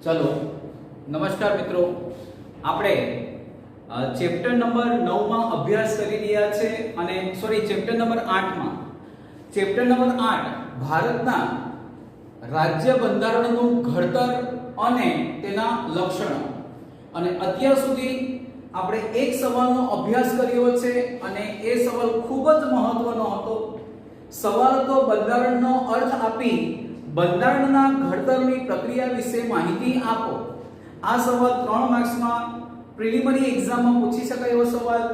चलो नमस्कार मित्रों, આપણે ચેપ્ટર નંબર 9 માં અભ્યાસ કરી રહ્યા છે અને સોરી ચેપ્ટર નંબર 8 માં ચેપ્ટર નંબર 8 ભારતના રાજ્ય બંધારણનું ઘડતર અને તેના લક્ષણો અને અત્યાર સુધી આપણે એક સવાલનો અભ્યાસ કર્યો છે અને એ સવાલ ખૂબ જ મહત્વનો હતો। સવાલ તો બંધારણનો અર્થ આપી બંધારણના ઘડતરની પ્રક્રિયા વિશે માહિતી આપો। આ સવાલ 3 માર્ક્સમાં પ્રિલિમિનરી એક્ઝામમાં પૂછી શકાય એવો સવાલ।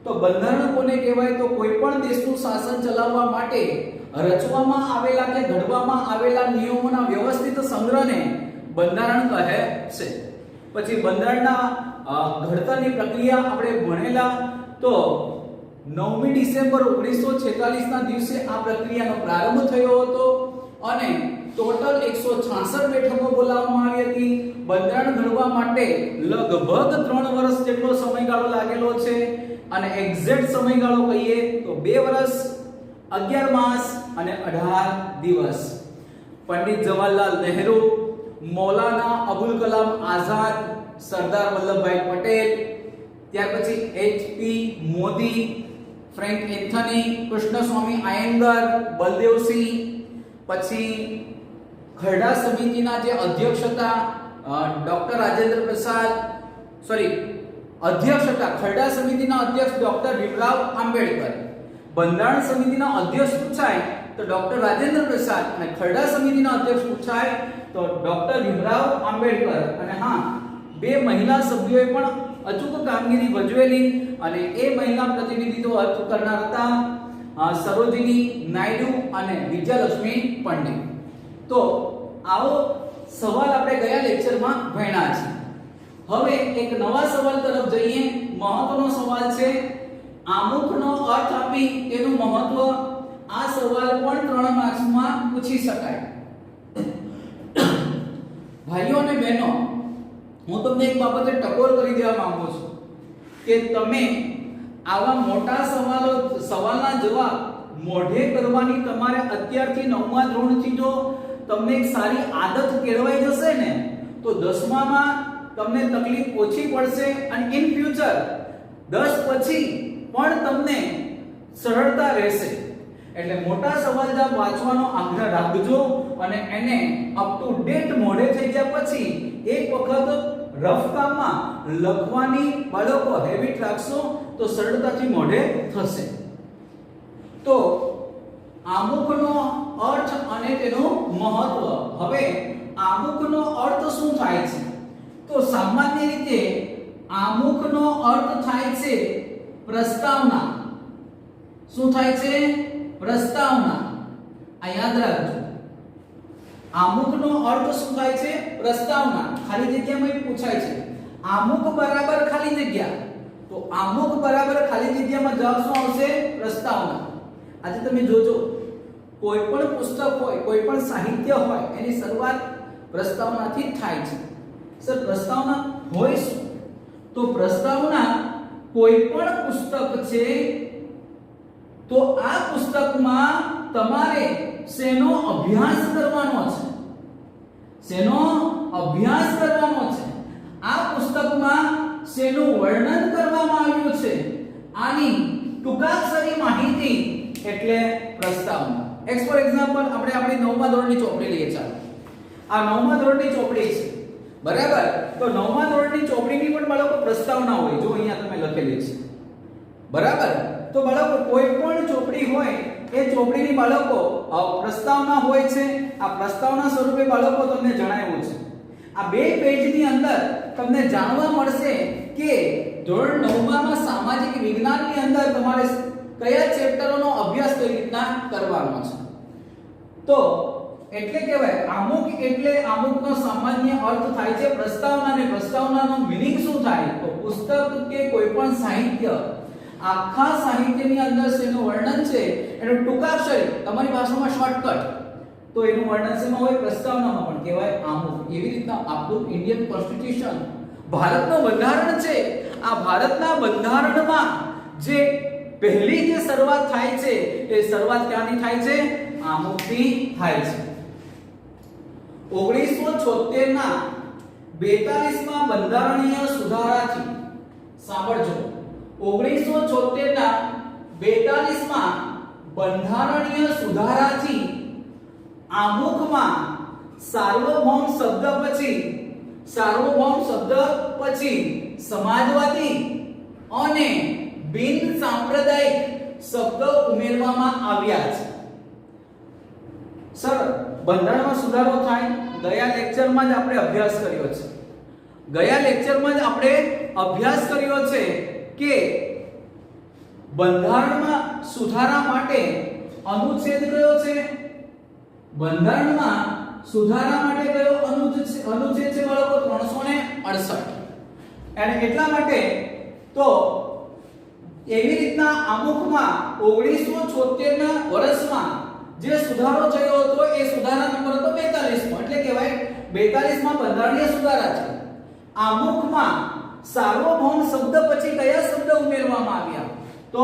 તો બંધારણ કોને કહેવાય? તો કોઈ પણ દેશનું શાસન ચલાવવા માટે રચવામાં આવેલા કે ઘડવામાં આવેલા નિયમોના વ્યવસ્થિત સંગ્રહને બંધારણ કહે છે। પછી બંધારણના ઘડતરની પ્રક્રિયા આપણે ભણેલા। તો 9મી ડિસેમ્બર 1946 ના દિવસે આ પ્રક્રિયાનો પ્રારંભ થયો હતો અને ટોટલ 166 બેઠકો બોલાવવામાં આવી હતી। બંધારણ ઘડવા માટે લગભગ 3 વર્ષ જેટલો સમયગાળો લાગેલો છે અને એક્ઝેક્ટ સમયગાળો કહીએ તો 2 વર્ષ 11 માસ અને 18 દિવસ। પંડિત જવાહરલાલ નહેરુ, મૌલાના અબુલ કલામ આઝાદ, સરદાર વલ્લભભાઈ પટેલ, ત્યાર પછી HP Modi, Frank Anthony, Krishnaswami Ayyangar, Baldev Singh, પછી ખરડા સમિતિના જે અધ્યક્ષ હતા ડોક્ટર રાજેન્દ્ર પ્રસાદ ખરડા સમિતિના અધ્યક્ષ ડોક્ટર ભીમરાવ આંબેડકર। બંધારણ સમિતિના અધ્યક્ષ પૂછાય તો ડોક્ટર રાજેન્દ્ર પ્રસાદ અને ખરડા સમિતિના અધ્યક્ષ પૂછાય તો ડોક્ટર ભીમરાવ આંબેડકર। અને હા, 2 મહિલા સભ્યોએ પણ અચૂક કામગીરી ભજવેલી અને એ મહિલા પ્રતિનિધિત્વ કરનાર હતા સરોજિની નાયડુ અને વિજયલક્ષ્મી પંડિત। તો આવો સવાલ આપણે ગયા લેક્ચરમાં ભણ્યા છે। હવે એક નવા સવાલ તરફ જઈએ। મહત્વનો સવાલ છે, આમુખનો અર્થ આપી તેનું મહત્વ। આ સવાલ પણ 3 માર્ક્સમાં પૂછી શકાય। ભાઈઓ અને બહેનો, હું તમને એક બાબતે ટકોર કરી દેવા માંગુ છું કે તમે આવા મોટા સવાલના જવાબ મોઢે કરવાની તમારે અત્યારથી 9મા ધોરણથી જો તમને એક સારી આદત કેળવાઈ જશે ને તો 10મામાં તમને તકલીફ ઓછી પડશે અને ઇન ફ્યુચર 10 પછી પણ તમને સરળતા રહેશે। એટલે મોટા સવાલ જવાબ વાંચવાનો આગ્રહ રાખજો અને એને અપ ટુ ડેટ મોઢે થઈ ગયા પછી એક વખત રફ કામમાં લખવાની બાળકો હેબિટ રાખશો તો સરળતાથી મોઢે થશે। તો આમુખનો અર્થ અને તેનું મહત્વ। હવે આમુખનો અર્થ શું થાય છે? તો સામાન્ય રીતે આમુખનો અર્થ થાય છે પ્રસ્તાવના। શું થાય છે? પ્રસ્તાવના। આ યાદ રાખજો। આમુખનો અર્થ શું થાય છે? પ્રસ્તાવના। ખાલી જગ્યામાં પૂછાય છે આમુખ બરાબર ખાલી જગ્યા, તો આમુખ બરાબર ખાલી જગ્યામાં જવાબ શું આવશે? પ્રસ્તાવના। આજે તમે જોજો, કોઈ પણ પુસ્તક હોય, કોઈ પણ સાહિત્ય હોય, એની શરૂઆત પ્રસ્તાવનાથી થાય છે। સર પ્રસ્તાવના હોય શું? તો પ્રસ્તાવના કોઈ પણ પુસ્તક છે તો આ પુસ્તકમાં તમારે શેનો અભ્યાસ કરવાનો છે? શેનો અભ્યાસ કરવાનો છે? આ પુસ્તકમાં શેનું વર્ણન કરવામાં આવ્યું છે? આની ટૂંકાક્ષરી માહિતી એટલે પ્રસ્તાવના। ફોર એક્ઝામ્પલ આપણે આપણી 9મા ધોરણની ચોપડી લઈએ। ચાલો, આ 9મા ધોરણની ચોપડી છે, બરાબર? તો 9મા ધોરણની ચોપડીની પણ બાળકો પ્રસ્તાવના હોય, જો અહીંયા તમે લખેલી છે, બરાબર? તો બાળકો કોઈ પણ ચોપડી હોય એ ચોપડીની બાળકો પ્રસ્તાવના હોય છે। આ પ્રસ્તાવના સ્વરૂપે બાળકો તમને જણાવ્યું છે। આ 2 પેજની અંદર તમને જાણવા મળશે કે ધોરણ 9માં સામાજિક વિજ્ઞાનની અંદર તમારે કયા ચેપ્ટરોનો અભ્યાસ કઈ રીતના કરવાનો છે। તો એટલે કહેવાય આમુખ એટલે આમુખનો સામાન્ય અર્થ થાય છે પ્રસ્તાવના। અને પ્રસ્તાવનાનો મીનિંગ શું થાય? તો પુસ્તક કે કોઈ પણ સાહિત્ય, આખા સાહિત્યની અંદર શેનું વર્ણન છે એનું ટૂંકાક્ષરી, તમારી ભાષામાં શોર્ટકટ, તો એનું વર્ણન શેમાં હોય? પ્રસ્તાવનામાં પણ કહેવાય આમુખ। એવી રીતના આપણું ઇન્ડિયન કોન્સ્ટિટ્યુશન, ભારતનું બંધારણ છે, આ ભારતના બંધારણમાં જે પહેલી જે શરૂઆત થાય છે એ શરૂઆત ક્યાંથી થાય છે? આમુખથી થાય છે। 1976 ના 42માં બંધારણીય સુધારાથી, સાંભળજો, 1976 ના 42માં બંધારણીય સુધારાથી આમુખમાં સાર્વભૌમ શબ્દ પછી સમાજવાદી અને બિન સાંપ્રદાયિક શબ્દ ઉમેરવામાં આવ્યા છે. સર, બંધારણમાં સુધારો થાય ગયા લેક્ચરમાં જ આપણે અભ્યાસ કર્યો છે કે બંધારણમાં સુધારા માટે અનુચ્છેદ કયો છે? બંધારણમાં સુધારા માટે કયો અનુચ્છેદ છે બાળકો? 368. અને એટલા માટે તો એવી રીતના આમુખમાં 1976 ના વર્ષમાં જે સુધારો થયો હતો એ સુધારા નંબર હતો 42મો, એટલે કહેવાય 42માં બંધારણીય સુધારા છે. આમુખમાં સાર્વભૌમ શબ્દ પછી કયા શબ્દ ઉમેરવામાં આવ્યા? તો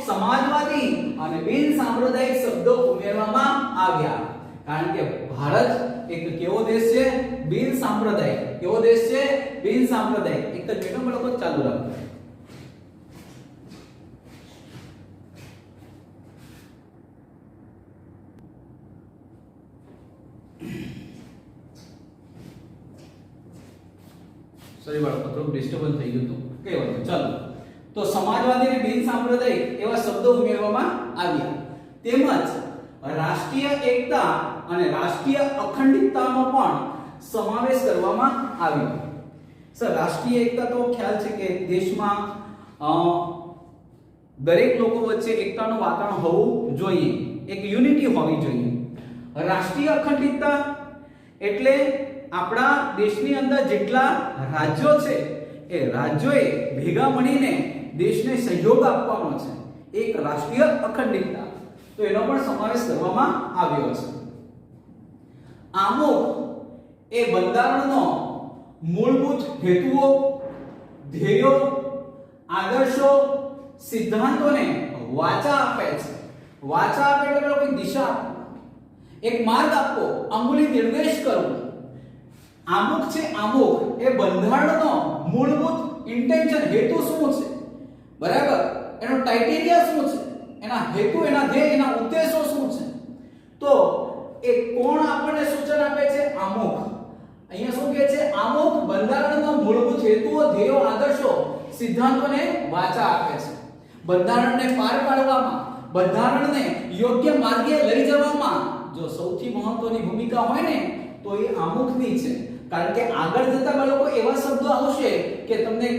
સમાજવાદી અને બિન સાંપ્રદાયિક શબ્દો ઉમેરવામાં આવ્યા. કારણ કે ભારત એક કેવો દેશ છે? બિન સાંપ્રદાયિક. કેવો દેશ છે? બિન સાંપ્રદાયિક. એક જ મિનિટ બાળકો ચાલુ રાખો. સોરી બાળકો, થોડું ડિસ્ટર્બન્સ થઈ ગયું હતું. કઈ વાત નહીં, ચાલો. તો સમાજવાદી અને બિન સાંપ્રદાયિક એવા શબ્દો ઉમેરવામાં આવ્યા. તેમજ રાષ્ટ્રીય એકતા અને રાષ્ટ્રીય અખંડિતતાનો પણ સમાવેશ કરવામાં આવ્યો. સર, રાષ્ટ્રીય એકતા તો ખ્યાલ છે કે દેશમાં દરેક લોકો વચ્ચે એકતાનું વાતાવરણ હોવું જોઈએ, એક યુનિટી હોવી જોઈએ. રાષ્ટ્રીય અખંડિતતા એટલે આપણા દેશની અંદર જેટલા રાજ્યો છે એ રાજ્યોએ ભેગા મળીને દેશને સહયોગ આપવાનો છે, એક રાષ્ટ્રીય અખંડિતતા. તો એનો પણ સમાવેશ કરવામાં આવ્યો છે. આમુખ એ બંધારણનો મૂળભૂત હેતુઓ, ધ્યેયો, આદર્શો, સિદ્ધાંતોને વાચા આપે છે. વાચા આપે એટલે કોઈ દિશા આપો, એક માર્ગ આપો, અંગુલી નિર્દેશ કરવો. આમુખ છે, આમુખ એ બંધારણનો મૂળભૂત ઇન્ટેન્શન, હેતુ શું છે, બરાબર, એનો ક્રાઇટેરિયા શું છે, એના હેતુ, એના ધ્યેય, એના ઉદ્દેશો શું છે. તો એ કોણ આપણને સૂચન આપે છે? આમુખ. અહીંયા શું કહે છે? આમુખ બંધારણનો મૂળભૂત હેતુઓ, ધ્યેયો, આદર્શો, સિદ્ધાંતોને વાચા આપે છે. બંધારણને પાર પાડવામાં, બંધારણને યોગ્ય માર્ગે લઈ જવામાં જો સૌથી મહત્વની ભૂમિકા હોય ને તો એ આમુખની છે. કારણ કે આગળ જતા બાળકો એવા શબ્દો આવશે કે તમને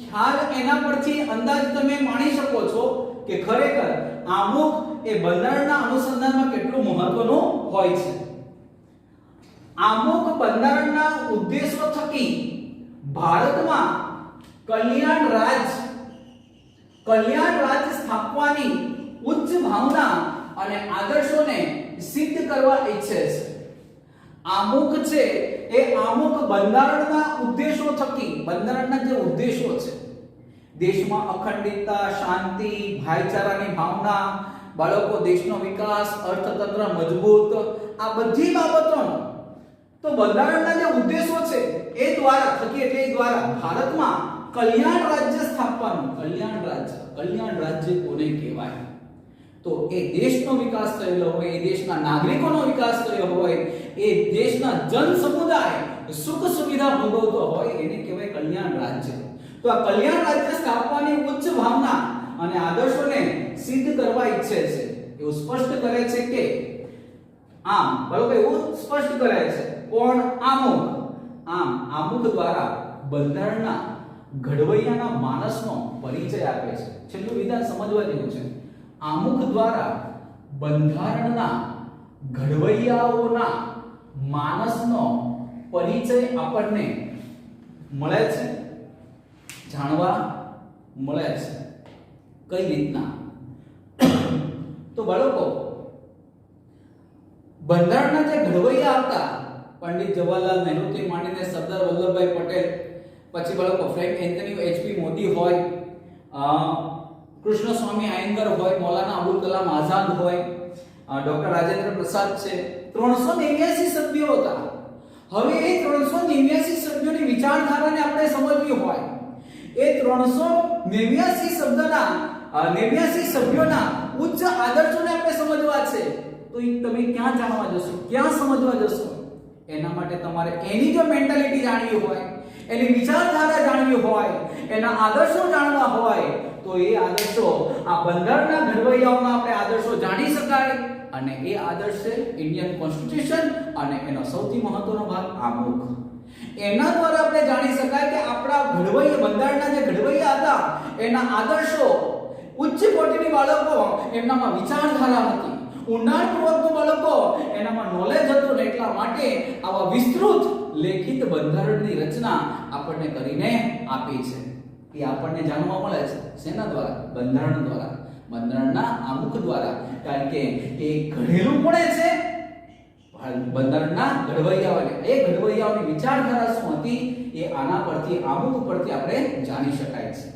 ખ્યાલ, એના પરથી અંદાજ તમે માણી શકો છો કે ખરેખર આમુખ એ બંધારણના અનુસંધાનમાં કેટલું મહત્વનું હોય છે. આમુખ બંધારણના ઉદ્દેશો થકી ભારતમાં કલ્યાણ રાજ સ્થાપવાની ઉચ્ચ ભાવના અને આદર્શોને સિદ્ધ કરવા ઈચ્છે છે. આમુખ છે એ આમુખ બંધારણના ઉદ્દેશો થકી, બંધારણના જે ઉદ્દેશો છે, દેશમાં અખંડિતતા, શાંતિ, ભાઈચારાની ભાવના, બાળકો દેશનો વિકાસ, અર્થતંત્ર મજબૂત, આ બધી બાબતોનો તો બંધારણના જે ઉદ્દેશો છે એ દ્વારા થકી, એટલે એ દ્વારા ભારતમાં કલ્યાણ રાજ્ય સ્થાપવાનું. કલ્યાણ રાજ્ય કોને કહેવાય? તો એ દેશનો વિકાસ થયેલો હોય, એ દેશના નાગરિકોનો વિકાસ થયો હોય, એ દેશના જન સમુદાય સુખ સુવિધા ભોગવતો હોય, એને કહેવાય કલ્યાણ રાજ્ય. તો આ કલ્યાણ રાજ્ય સ્થાપવાની ઉચ્ચ ભાવના અને આદર્શોને સિદ્ધ કરવા ઈચ્છે છે. એવું સ્પષ્ટ કરે છે કે આમ, બરોબર, એવું સ્પષ્ટ કરે છે. કોણ? આમુખ. આમુખ દ્વારા બંધારણના ઘડવૈયાના માણસનો પરિચય આપે છે. છેલ્લું વિધાન સમજવા જેવું છે. આમુખ દ્વારા બંધારણના ઘડવૈયાઓના માણસનો પરિચય આપણને મળે છે, જાણવા મળે છે. કઈ રીતના? તો બાળકો, બંધારણના જે ઘડવૈયા હતા, પંડિત જવાહરલાલ નહેરુથી માંડીને સરદાર વલ્લભભાઈ પટેલ, પછી બાળકો ફ્રેન્ક એન્થની એચપી મોદી હોય, કૃષ્ણ સ્વામી આયંગર હોય, મૌલાના અબુલ કલામ આઝાદ હોય, ડોક્ટર રાજેન્દ્ર પ્રસાદ છે, 382 સભ્યો હતા. હવે એ 389 સભ્યોની વિચારધારાને આપણે સમજવી હોય, એ 389 શબ્દના 89 સભ્યોના ઉચ્ચ આદર્શોને આપણે સમજવા છે, તો એ તમે ક્યાં જાણવા જશો, ક્યાં સમજવા જશો? એના માટે તમારે એની જો મેન્ટાલિટી જાણવી હોય, એની વિચારધારા જાણવી હોય, એના આદર્શો જાણવા હોય, તો એ આદર્શો આ બંધારણના ઘડવૈયાઓના આપણે આદર્શો જાણી શકાય. અને એ આદર્શ છે ઇન્ડિયન કોન્સ્ટિટ્યુશન અને એનો સૌથી મહત્વનો ભાગ આમુખ. એના દ્વારા આપણે જાણી શકાય કે આપણા ઘડવૈયા, બંધારણના જે ઘડવૈયા હતા એના આદર્શો, ઉચ્ચ કોટીની બાળકો એમનામાં વિચારધારા હતી, ઊંડાણપૂર્વકનું બાળકો એનામાં નોલેજ હતું, ને એટલા માટે આવા વિસ્તૃત લેખિત બંધારણની રચના આપણને કરીને આપી છે. એ આપણને જાણવા મળે છે શેના દ્વારા? બંધારણ દ્વારા, બંધારણના આમુખ દ્વારા. કારણ કે એ ઘડેલું પડે છે બંધારણના ઘડવૈયાઓને. એ ઘડવૈયાઓની વિચારધારા શું હતી એ આના પરથી, આમુખ પરથી આપણે જાણી શકાય છે.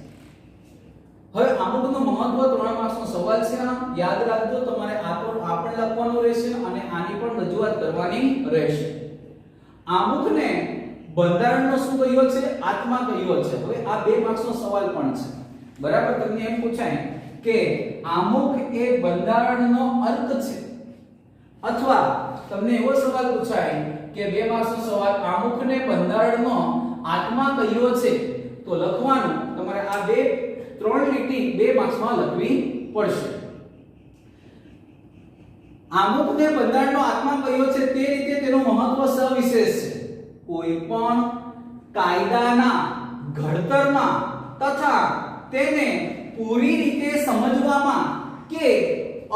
હવે આમુખનું મહત્વ 3 માર્ક્સનો સવાલ છે, યાદ રાખજો. તમારે આ પણ લખવાનું રહેશે અને આની પણ રજૂઆત કરવાની રહેશે. આમુખને બંધારણનો શું કહ્યો છે? આત્મા કહ્યો છે. હવે આ 2 માર્ક્સનો સવાલ પણ છે, બરાબર. તમને એમ પૂછાય કે આમુખ એ બંધારણનો અર્થ છે, અથવા તમને એવો સવાલ પૂછાય કે 2 માર્ક્સનો સવાલ, આમુખને બંધારણનો આત્મા કહ્યો છે, તો લખવાનું તમારે આ 3 લીટી 2 માર્ક્સમાં લખવી પડશે. આમુખને બંધારણનો આત્મા કહ્યો છે તે રીતે તેનું મહત્વ સવિશેષ છે. કોઈ પણ કાયદાના ઘડતરમાં તથા તેને પૂરી રીતે સમજવામાં કે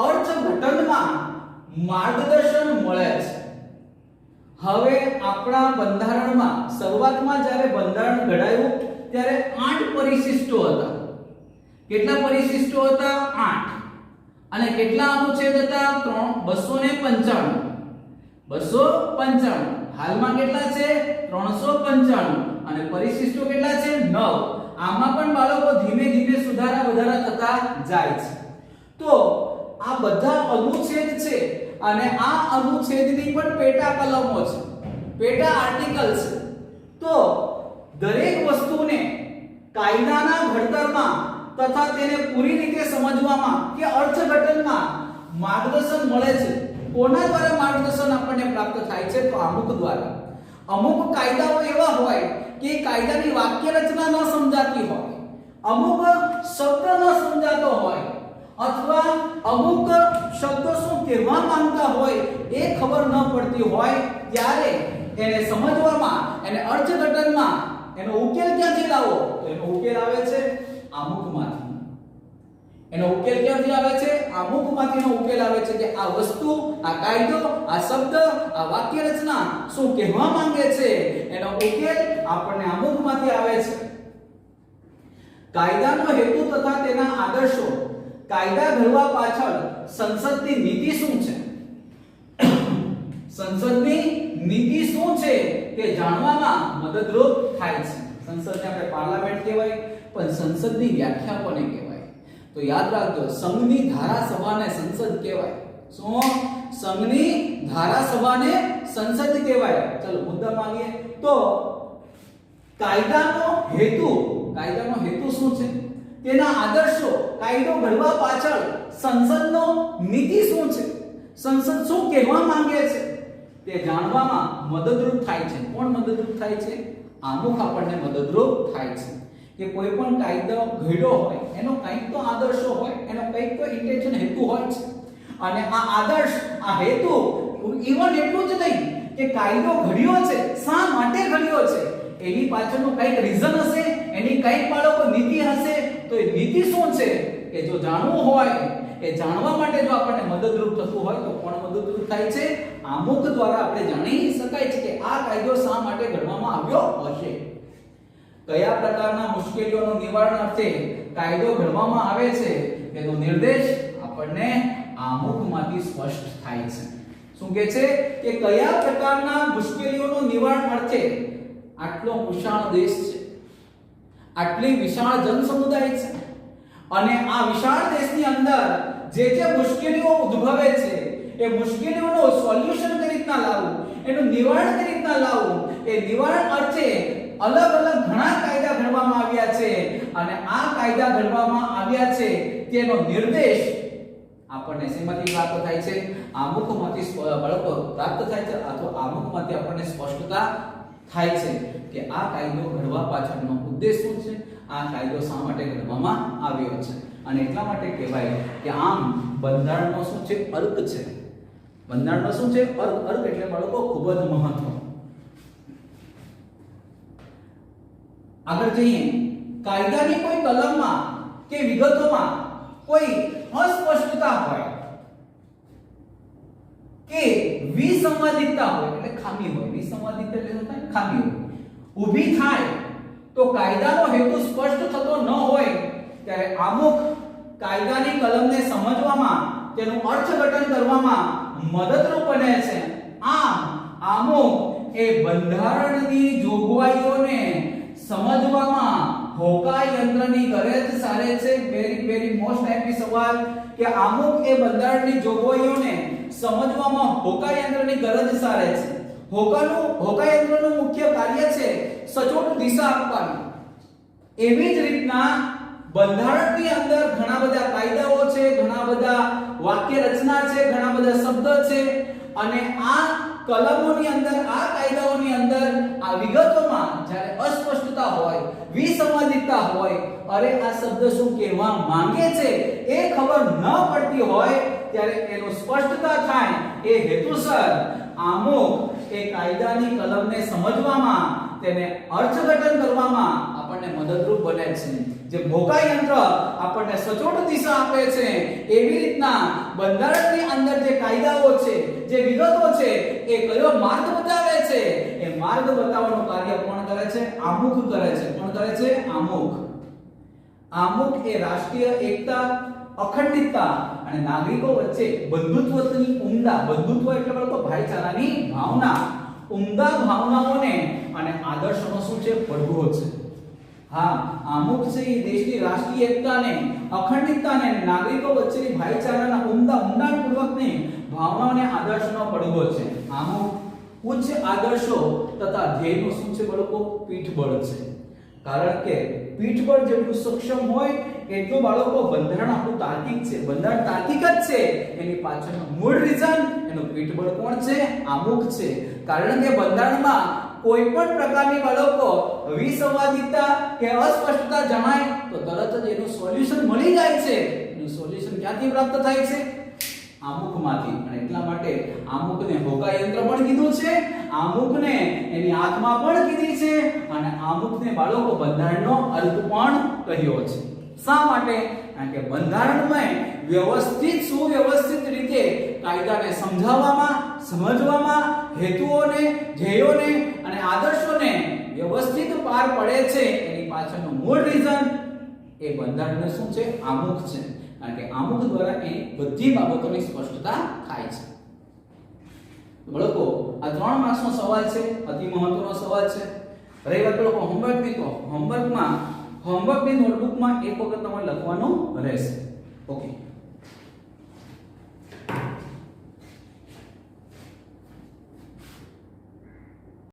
અર્થઘટનમાં માર્ગદર્શન મળે છે. હવે આપણા બંધારણમાં શરૂઆતમાં જ્યારે બંધારણ ઘડાયું ત્યારે 8 પરિશિષ્ટો હતા. કેટલા પરિશિષ્ટો હતા? 8. અને કેટલા અનુચ્છેદ હતા? 295. 295. હાલમાં કેટલા છે? 395. અને પરિશિષ્ટો કેટલા છે? 9. આમાં પણ બાળકો ધીમે ધીમે સુધારા વધારા થતા જાય છે. તો આ બધા અનુચ્છેદ છે અને આ અનુચ્છેદની પણ પેટા કલમો છે, પેટા આર્ટિકલ છે. તો દરેક વસ્તુને કાયદાના ઘડતરમાં તથા તેને પૂરી રીતે સમજવામાં કે અર્થઘટનમાં માર્ગદર્શન મળે છે. કોના દ્વારા માર્ગદર્શન આપણને પ્રાપ્ત થાય છે? તો આમુખ દ્વારા. અમુક કાયદાઓ એવા હોય કે કાયદાની વાક્ય રચના ન સમજાતી હોય, અમુક શબ્દ ન સમજાતો હોય, અથવા અમુક શબ્દો શું કહેવા માંગતા હોય એ ખબર ન પડતી હોય, ત્યારે એને સમજવામાં, એને અર્થઘટનમાં એનો ઉકેલ ક્યાંથી લાવો? તો એનો ઉકેલ આવે છે આમુખમાંથી. એનો ઉકેલ ક્યાંથી આવે છે? આમુખમાંથીનો ઉકેલ આવે છે કે આ વસ્તુ, આ કાયદો, આ શબ્દ, આ વાક્ય રચના શું કહેવા માંગે છે, એનો ઉકેલ આપણને આમુખમાંથી આવે છે. કાયદાનો હેતુ તથા તેના આદર્શો, કાયદા ઘડવા પાછળ સંસદની નીતિ શું છે, સંસદની નીતિ શું છે તે જાણવામાં મદદરૂપ થાય છે. સંસદને આપણે પાર્લામેન્ટ કહેવાય, પણ સંસદની વ્યાખ્યા કોને કહેવાય? તો યાદ રાખજો, સંઘની ધારાસભાને સંસદ કહેવાય. શું? સંઘની ધારાસભાને સંસદ કહેવાય. ચલો મુદ્દા માંગીએ તો કાયદાનો હેતુ શું છે, તેના આદર્શો, કાયદો ઘડવા પાછળ સંસદનો નીતિ શું છે, સંસદ શું કહેવા માંગે છે તે જાણવામાં મદદરૂપ થાય છે. કોણ મદદરૂપ થાય છે? આમુખ આપણને મદદરૂપ થાય છે. કે કોઈ પણ કાયદો ઘડ્યો હોય એનો કંઈક તો આદર્શો હોય, એનો કંઈક તો ઇન્ટેન્શન, હેતુ હોય છે. અને આ આદર્શ, આ હેતુ, ઈવન એટલું જ નહીં કે કાયદો ઘડ્યો છે, શા માટે ઘડ્યો છે, એની પાછળનું કંઈક રીઝન હશે, એની કંઈક બાળકો નીતિ હશે. તો એ નીતિ શું છે કે જો જાણવું હોય, એ જાણવા માટે જો આપણને મદદરૂપ થતું હોય તો કોણ મદદરૂપ થાય છે? આમુખ દ્વારા આપણે જાણી શકાય છે કે આ કાયદો શા માટે ઘડવામાં આવ્યો હશે, કયા પ્રકારના મુશ્કેલીઓનું નિવારણ અર્થે કાયદો ઘડવામાં આવે છે તેનો નિર્દેશ આપણને આમુખમાંથી સ્પષ્ટ થાય છે. શું કહે છે કે કયા પ્રકારના મુશ્કેલીઓનું નિવારણ અર્થે, આટલો વિશાળ દેશ છે, આટલી વિશાળ જનસમુદાય છે, અને આ વિશાળ દેશની અંદર જે મુશ્કેલીઓ ઉદ્ભવે છે એ મુશ્કેલીઓનું સોલ્યુશન કઈ રીતના લાવવું, એનું નિવારણ કઈ રીતના રીતના લાવવું એ નિવારણ અર્થે અલગ અલગ ઘણા કાયદા ઘડવામાં આવ્યા છે અને આ કાયદા ઘડવામાં આવ્યા છે તેનો નિર્દેશ આપણને શેમાંથી પ્રાપ્ત થાય છે? આમુખમાંથી બાળકો પ્રાપ્ત થાય છે અથવા આમુખમાંથી આપણને સ્પષ્ટતા થાય છે કે આ કાયદો ઘડવા પાછળનો ઉદ્દેશ શું છે, આ કાયદો શા માટે ઘડવામાં આવ્યો છે. અને એટલા માટે કહેવાય કે આમ બંધારણનો શું છે? અર્ક છે. બંધારણનો શું છે? અર્ક એટલે બાળકો ખૂબ જ મહત્વ. આગળ જઈએ. કાયદાની કોઈ કલમમાં કે વિગતોમાં કોઈ અસ્પષ્ટતા હોય કે વિસંવાદિતતા હોય એટલે ખામી હોય, વિસંવાદિતતા એટલે શું થાય? ખામી હોય ઊભી થાય તો કાયદાનો હેતુ સ્પષ્ટ થતો ન હોય ત્યારે આમુખ કાયદાની કલમને સમજવામાં, તેનું અર્થઘટન કરવામાં મદદરૂપ બને છે. આમ આમુખ એ બંધારણની જોગવાઈઓને સમજવામાં હોકા યંત્રની ગરજ સારે છે. વેરી મોસ્ટ ટાઈપી સવાલ કે આમુખ એ બંધારણની જોગવાઈઓને સમજવામાં હોકા યંત્રની ગરજ સારે છે. હોકા યંત્રનું મુખ્ય કાર્ય છે સચોટ દિશા આપવાની. એવી જ રીતના બંધારણની અંદર ઘણા બધા કાયદાઓ છે, ઘણા બધા વાક્ય રચના છે, ઘણા બધા શબ્દ છે અને આ કલમોની અંદર, આ કાયદાઓની અંદર આ વિગતોમાં જ્યારે અસ્પષ્ટતા હોય, વિસંવાદિતતા હોય, અરે આ શબ્દ શું કહેવા માંગે છે એ ખબર ન પડતી હોય ત્યારે એનો સ્પષ્ટતા થાય એ હેતુસર આમુખ એ કાયદાની કલમને સમજવામાં, તેને અર્થઘટન કરવામાં આપણને મદદરૂપ બને છે. જે હોકા યંત્ર આપણને સચોટ દિશા આપે છે એવી રીતના બંધારણની અંદર જે કાયદાઓ છે, જે વિગતો છે એ કયો માર્ગ બતાવે છે, એ માર્ગ બતાવવાનું કાર્ય કોણ કરે છે? આમુખ કરે છે. કોણ કરે છે? આમુખ. આમુખ એ રાષ્ટ્રીય એકતા, અખંડિતતા અને નાગરિકો વચ્ચે બંધુત્વની ઉમદા, બંધુત્વ એટલે બાળકો ભાઈચારાની ભાવના, ઉમદા ભાવનાઓને અને આદર્શોનો શું છે? પડઘો છે. હા, આમુખ છે એ દેશની રાષ્ટ્રીય એકતાને, અખંડિતતાને અને નાગરિકો વચ્ચેની ભાઈચારાના ઊંડાણપૂર્વકની ભાવનાઓને આદર્શોનો પડઘો છે. આમુખ ઉચ્ચ આદર્શો તથા ધ્યેયનું શું છે બાળકો? પીઠબળ છે. કારણ કે પીઠબળ જેટલું સક્ષમ હોય એટલું બાળકો બંધારણ આપણું તાર્કિક છે. બંધારણ તાર્કિક જ છે, એની પાછળનું મૂળ રીઝન, એનું પીઠબળ કોણ છે? આમુખ છે. કારણ કે બંધારણમાં કોઈ પણ પ્રકારની બાળકો વિસંવાદિતતા કે અસ્પષ્ટતા જણાય તો તરત જ એનું સોલ્યુશન મળી જાય છે. એનું સોલ્યુશન ક્યાંથી પ્રાપ્ત થાય છે? આમુખમાંથી. અને એટલા માટે આમુખને હોકા યંત્ર પણ કીધું છે, આમુખને એની આત્મા પણ કીધી છે અને આમુખને બાળકો બંધારણનો અર્ક પણ કહ્યો છે. શા માટે? કારણ કે બંધારણમાં વ્યવસ્થિત, સુવ્યવસ્થિત રીતે કાયદાને સમજાવવામાં, સમજવામાં, હેતુઓને, ધ્યેયોને અને આદર્શોને વ્યવસ્થિત પાર પડે છે. એની પાછળનું મૂળ રીઝન એ બંધારણનું શું છે? આમુખ છે. કારણ કે આમુખ દ્વારા એ બધી બાબતોની સ્પષ્ટતા થાય છે. બાળકો, આ 3 માર્ક્સનો સવાલ છે, અતિ મહત્વનો સવાલ છે. રહી વાત બાળકો હોમવર્કની, તો હોમવર્કની નોટબુકમાં એક વખત તમારે લખવાનું રહેશે. ઓકે.